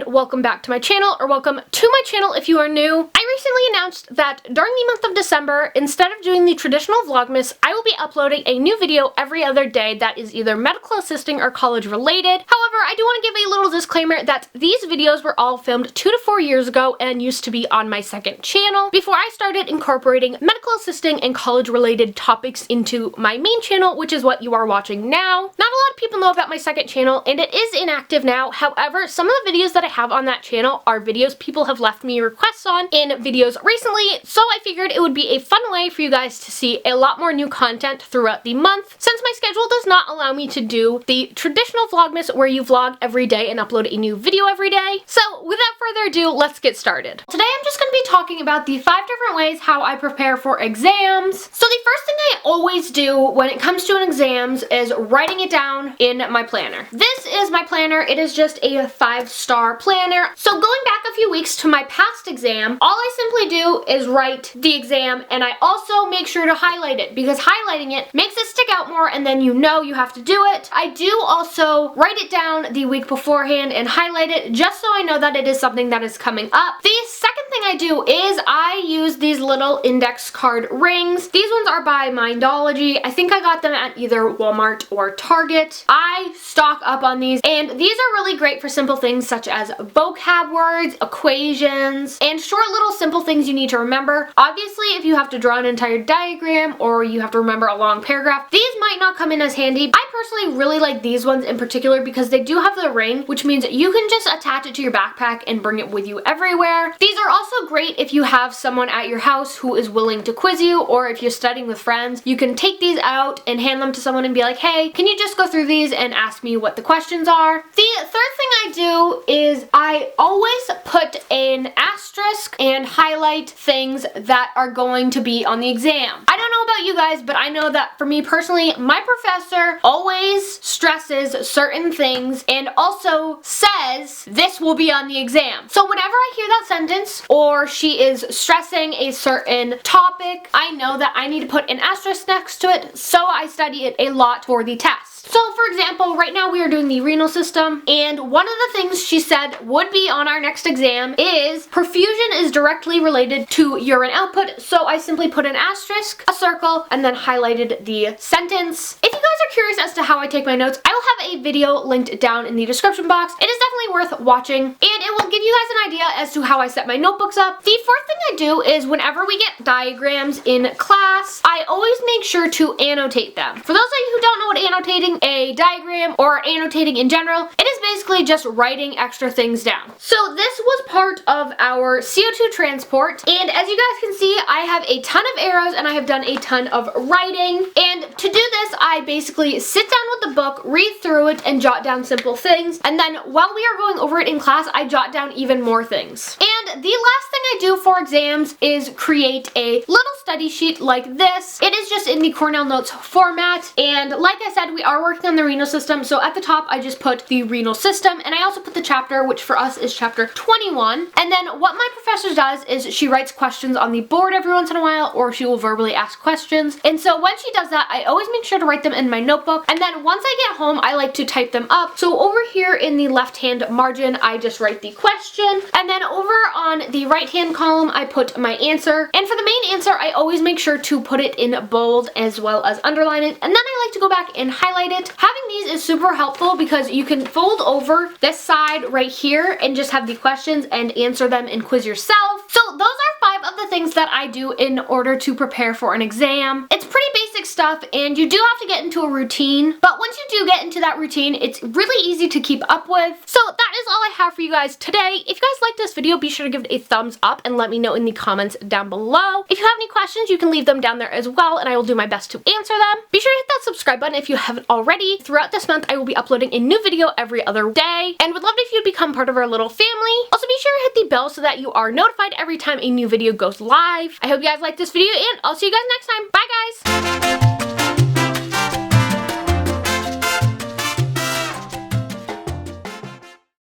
welcome back to my channel, or welcome to my channel if you are new. I recently announced that during the month of December, instead of doing the traditional Vlogmas, I will be uploading a new video every other day that is either medical assisting or college related. However, I do want to give a little disclaimer that these videos were all filmed 2 to 4 years ago and used to be on my second channel before I started incorporating medical assisting and college related topics into my main channel, which is what you are watching now. Not a lot of people know about my second channel, and it is inactive now. However, some of the videos that I have on that channel are videos people have left me requests on in videos recently, so I figured it would be a fun way for you guys to see a lot more new content throughout the month, since my schedule does not allow me to do the traditional Vlogmas where you vlog every day and upload a new video every day. So without further ado, let's get started. Today I'm just going to be talking about the 5 different ways how I prepare for exams. So the first thing I always do when it comes to an exams is writing it down in my planner. This is my planner. It is just a 5-star planner. So going back a few weeks to my past exam, all I simply do is write the exam, and I also make sure to highlight it because highlighting it makes it stick out more, and then you know you have to do it. I do also write it down the week beforehand and highlight it just so I know that it is something that is coming up. The second thing I do is I use these little index card rings. These ones are by Mindology. I think I got them at either Walmart or Target. I stock up on these, and these are really great for simple things such as vocab words, equations, and short little simple things you need to remember. Obviously, if you have to draw an entire diagram or you have to remember a long paragraph, these might not come in as handy. I personally really like these ones in particular because they do have the ring, which means you can just attach it to your backpack and bring it with you everywhere. These are also great if you have someone at your house who is willing to quiz you, or if you're studying with friends, you can take these out and hand them to someone and be like, hey, can you just go through these and ask me what the questions are? The third thing I do is I always put an asterisk and highlight things that are going to be on the exam. I don't know about you guys, but I know that for me personally, my professor always stresses certain things and also says this will be on the exam. So whenever I hear that sentence or she is stressing a certain topic, I know that I need to put an asterisk next to it, so I study it a lot for the test. So for example, right now we are doing the renal system, and one of the things she said would be on our next exam is perfusion is directly related to urine output, so I simply put an asterisk, a circle, and then highlighted the sentence. If you guys are curious as to how I take my notes, I will have a video linked down in the description box. It is definitely worth watching, and it will give you guys an idea as to how I set my notebooks up. The fourth thing I do is whenever we get diagrams in class, I always make sure to annotate them. For those of you who don't know what annotating a diagram or annotating in general, it is basically just writing extra things down. So this was part of our CO2 transport, and as you guys can see, I have a ton of arrows and I have done a ton of writing. And to do this, I basically sit down with the book, read through it, and jot down simple things. And then while we are going over it in class, I jot down even more things. And the last thing I do for exams is create a little study sheet like this. It is just in the Cornell Notes format, and like I said, we are working on the renal system, so at the top I just put the renal system, and I also put the chapter, which for us is chapter 21. And then what my professor does is she writes questions on the board every once in a while, or she will verbally ask questions. And so when she does that, I always make sure to write them in my notebook, and then once I get home, I like to type them up. So over here in the left-hand margin, I just write the question, and then over on the right-hand column, I put my answer. And for the main answer, I always make sure to put it in bold as well as underline it, and then I like to go back and highlight it. Having these is super helpful because you can fold over this side right here and just have the questions and answer them and quiz yourself. So those are 5 of the things that I do in order to prepare for an exam. It's pretty basic stuff, and you do have to get into a routine, but once you do get into that routine, it's really easy to keep up with. So that is all I have for you guys today. If you guys like this video, be sure to give it a thumbs up and let me know in the comments down below. If you have any questions, you can leave them down there as well, and I will do my best to answer them. Be sure to hit that subscribe button if you haven't already. Throughout this month, I will be uploading a new video every other day, and would love it if you'd become part of our little family. Also, be sure to hit the bell so that you are notified every time a new video goes live. I hope you guys liked this video, and I'll see you guys next time. Bye, guys!